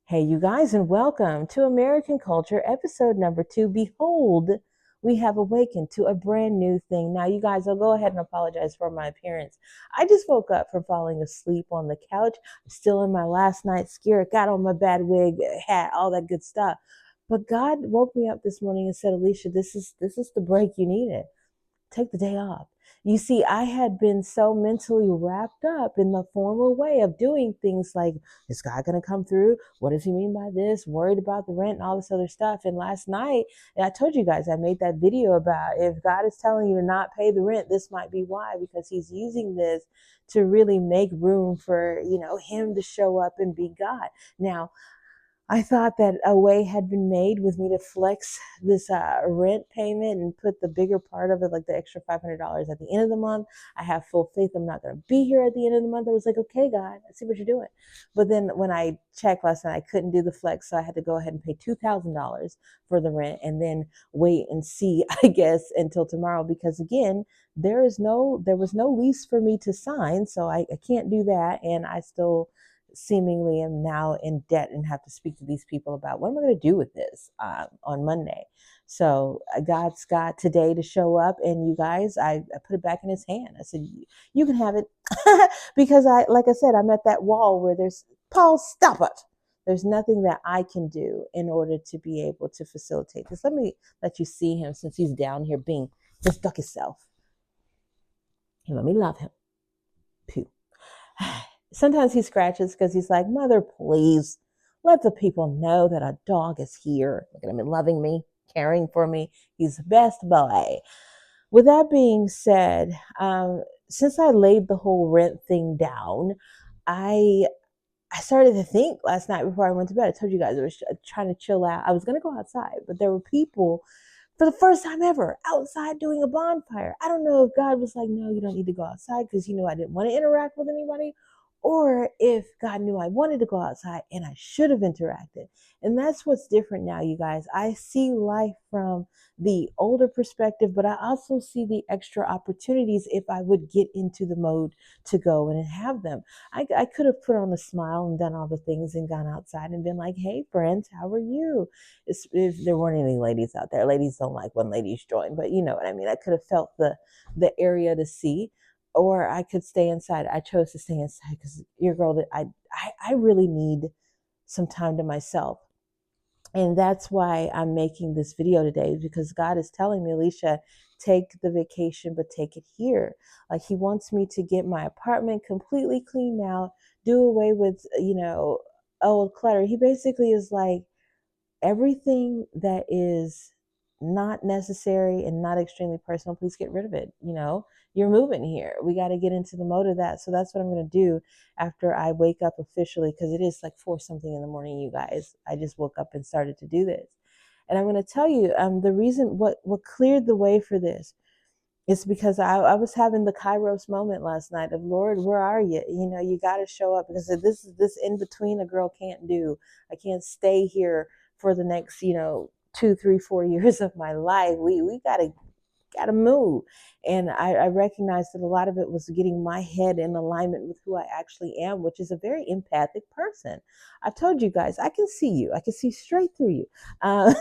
Hey, you guys, and welcome to American Culture, episode number 2. Behold, we have awakened to a brand new thing. Now, you guys, I'll go ahead and apologize for my appearance. I just woke up from falling asleep on the couch, still in my last night's scare, got on my bad wig, hat, all that good stuff. But God woke me up this morning and said, Alicia, this is the break you needed. Take the day off. You see, I had been so mentally wrapped up in the former way of doing things like, is God going to come through? What does he mean by this? Worried about the rent and all this other stuff. And last night, and I told you guys, I made that video about if God is telling you to not pay the rent, this might be why, because he's using this to really make room for, him to show up and be God. Now, I thought that a way had been made with me to flex this rent payment and put the bigger part of it, like the extra $500 at the end of the month. I have full faith I'm not going to be here at the end of the month. I was like, okay, God, I see what you're doing. But then when I checked last night, I couldn't do the flex. So I had to go ahead and pay $2,000 for the rent and then wait and see, I guess, until tomorrow. Because again, there was no lease for me to sign. So I can't do that. And I still seemingly am now in debt and have to speak to these people about what am I going to do with this on Monday. So God's got today to show up, and you guys, I put it back in his hand. I said, you can have it because like I said, I'm at that wall where there's, Paul, stop it. There's nothing that I can do in order to be able to facilitate this. Let me let you see him since he's down here being just duck himself. And let me love him. Pew. Sometimes he scratches because he's like, Mother, please let the people know that a dog is here. Look at him loving me, caring for me. He's the best boy. With that being said, since I laid the whole rent thing down, I started to think last night before I went to bed. I told you guys I was trying to chill out. I was going to go outside, but there were people for the first time ever outside doing a bonfire. I don't know if God was like, no, you don't need to go outside because he knew I didn't want to interact with anybody, or if God knew I wanted to go outside and I should have interacted. And that's what's different now, you guys. I see life from the older perspective, but I also see the extra opportunities if I would get into the mode to go and have them. I could have put on a smile and done all the things and gone outside and been like, hey, friends, how are you? If there weren't any ladies out there. Ladies don't like when ladies join, but you know what I mean. I could have felt the area to see, or I could stay inside. I chose to stay inside because your girl, that I really need some time to myself. And that's why I'm making this video today, because God is telling me, Alicia, take the vacation, but take it here. Like he wants me to get my apartment completely cleaned out, do away with, old clutter. He basically is like, everything that is not necessary and not extremely personal, please get rid of it. You're moving here. We got to get into the mode of that. So that's what I'm going to do after I wake up officially, because it is like 4 something in the morning, you guys. I just woke up and started to do this. And I'm going to tell you the reason what cleared the way for this is because I was having the Kairos moment last night of, Lord, where are you? You got to show up, because this in between a girl can't do. I can't stay here for the next, 2, 3, 4 years of my life. We gotta move. And I recognized that a lot of it was getting my head in alignment with who I actually am, which is a very empathic person. I've told you guys, I can see you. I can see straight through you. Uh,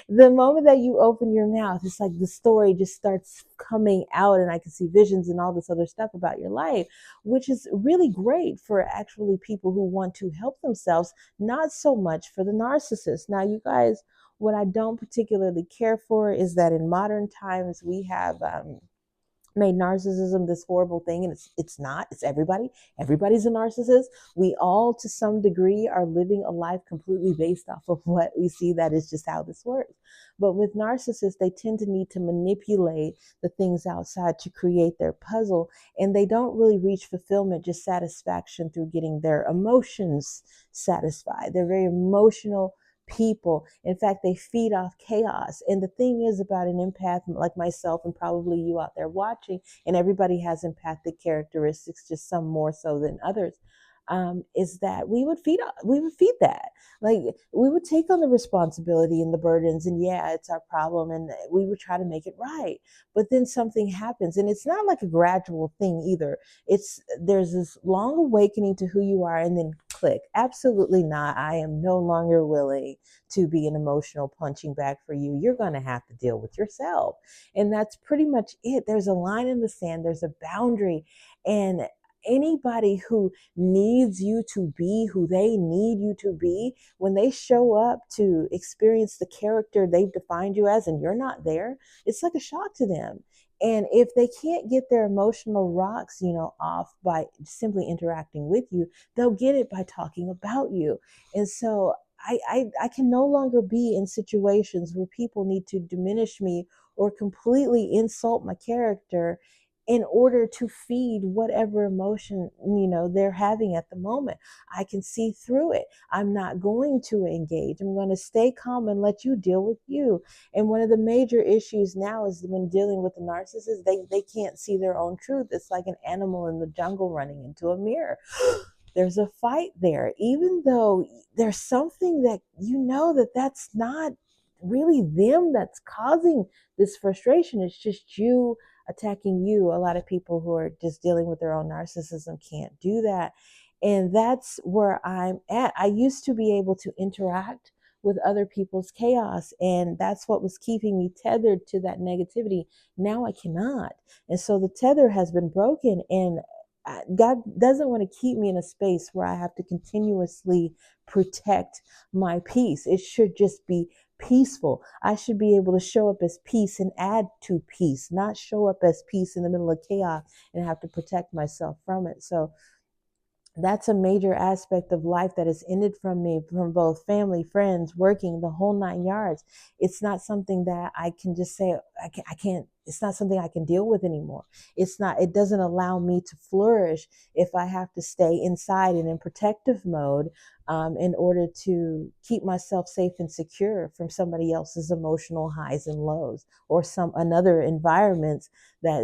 the moment that you open your mouth, it's like the story just starts coming out, and I can see visions and all this other stuff about your life, which is really great for actually people who want to help themselves, not so much for the narcissist. Now, you guys, what I don't particularly care for is that in modern times we have made narcissism this horrible thing, and it's not. It's everybody. Everybody's a narcissist. We all, to some degree, are living a life completely based off of what we see. That is just how this works. But with narcissists, they tend to need to manipulate the things outside to create their puzzle, and they don't really reach fulfillment, just satisfaction through getting their emotions satisfied. They're very emotional people. In fact, they feed off chaos. And the thing is about an empath like myself, and probably you out there watching, and everybody has empathic characteristics, just some more so than others, is that we would feed that. Like, we would take on the responsibility and the burdens, and yeah, it's our problem, and we would try to make it right. But then something happens, and it's not like a gradual thing either. There's this long awakening to who you are, and then click. Absolutely not. I am no longer willing to be an emotional punching bag for you. You're going to have to deal with yourself. And that's pretty much it. There's a line in the sand, there's a boundary. And anybody who needs you to be who they need you to be, when they show up to experience the character they've defined you as and you're not there, it's like a shock to them. And if they can't get their emotional rocks, off by simply interacting with you, they'll get it by talking about you. And so I can no longer be in situations where people need to diminish me or completely insult my character in order to feed whatever emotion they're having at the moment. I can see through it. I'm not going to engage. I'm going to stay calm and let you deal with you. And one of the major issues now is when dealing with the narcissist, they can't see their own truth. It's like an animal in the jungle running into a mirror. There's a fight there, even though there's something that that's not really them that's causing this frustration. It's just you attacking you. A lot of people who are just dealing with their own narcissism can't do that. And that's where I'm at. I used to be able to interact with other people's chaos, and that's what was keeping me tethered to that negativity. Now I cannot. And so the tether has been broken, and God doesn't want to keep me in a space where I have to continuously protect my peace. It should just be peaceful. I should be able to show up as peace and add to peace, not show up as peace in the middle of chaos and have to protect myself from it. So that's a major aspect of life that has ended from me, from both family, friends, working, the whole 9 yards. It's not something that I can just say, I can't, it's not something I can deal with anymore. It doesn't allow me to flourish if I have to stay inside and in protective mode in order to keep myself safe and secure from somebody else's emotional highs and lows, or another environment that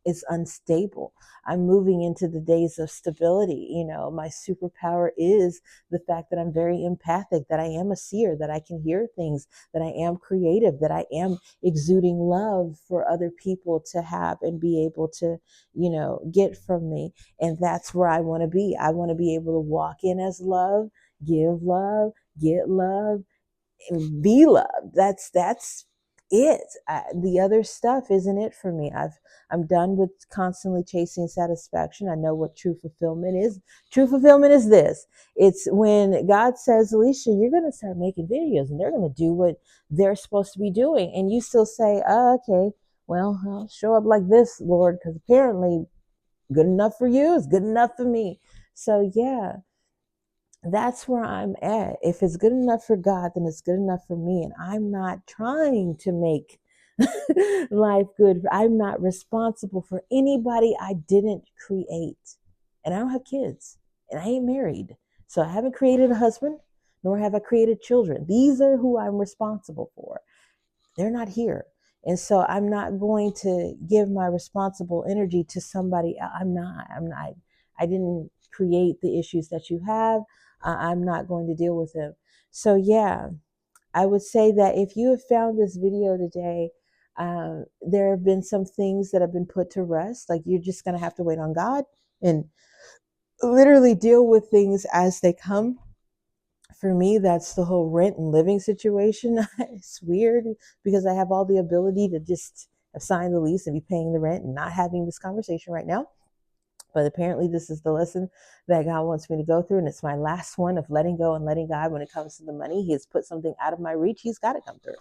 is unstable. I'm moving into the days of stability. My superpower is the fact that I'm very empathic, that I am a seer, that I can hear things, that I am creative, that I am exuding love for other people to have and be able to, get from me. And that's where I want to be. I want to be able to walk in as love, give love, get love, and be loved. That's it. The other stuff isn't it for me. I'm done with constantly chasing satisfaction. I know what true fulfillment is. True fulfillment is this. It's when God says, Alicia, you're going to start making videos and they're going to do what they're supposed to be doing. And you still say, oh, okay, well, I'll show up like this, Lord, because apparently good enough for you is good enough for me. So yeah, that's where I'm at. If it's good enough for God, then it's good enough for me. And I'm not trying to make life good. I'm not responsible for anybody I didn't create. And I don't have kids. And I ain't married. So I haven't created a husband, nor have I created children. These are who I'm responsible for. They're not here. And so I'm not going to give my responsible energy to somebody. I'm not. I didn't create the issues that you have. I'm not going to deal with them. So yeah, I would say that if you have found this video today, there have been some things that have been put to rest. Like, you're just going to have to wait on God and literally deal with things as they come. For me, that's the whole rent and living situation. It's weird because I have all the ability to just sign the lease and be paying the rent and not having this conversation right now. But apparently this is the lesson that God wants me to go through. And it's my last one of letting go and letting God when it comes to the money. He has put something out of my reach. He's got to come through.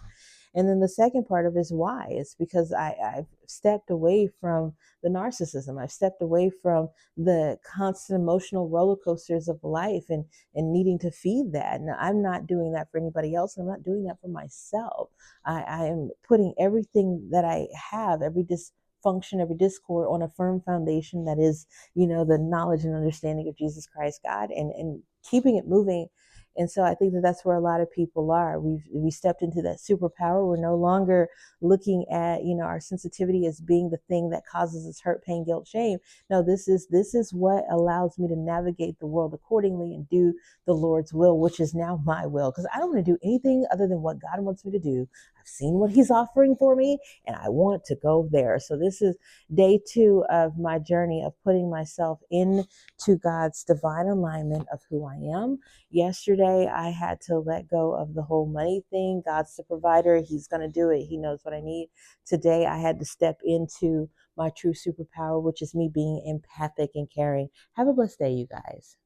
And then the second part of it is why. It's because I've stepped away from the narcissism. I've stepped away from the constant emotional roller coasters of life and needing to feed that. And I'm not doing that for anybody else. I'm not doing that for myself. I am putting everything that I have, every dysfunction, every discord on a firm foundation that is, the knowledge and understanding of Jesus Christ, God, and keeping it moving. And so I think that that's where a lot of people are. We stepped into that superpower. We're no longer looking at, our sensitivity as being the thing that causes us hurt, pain, guilt, shame. No, this is what allows me to navigate the world accordingly and do the Lord's will, which is now my will, because I don't want to do anything other than what God wants me to do. I've seen what he's offering for me and I want to go there. So this is day 2 of my journey of putting myself into God's divine alignment of who I am. Yesterday, I had to let go of the whole money thing. God's the provider. He's going to do it. He knows what I need. Today, I had to step into my true superpower, which is me being empathic and caring. Have a blessed day, you guys.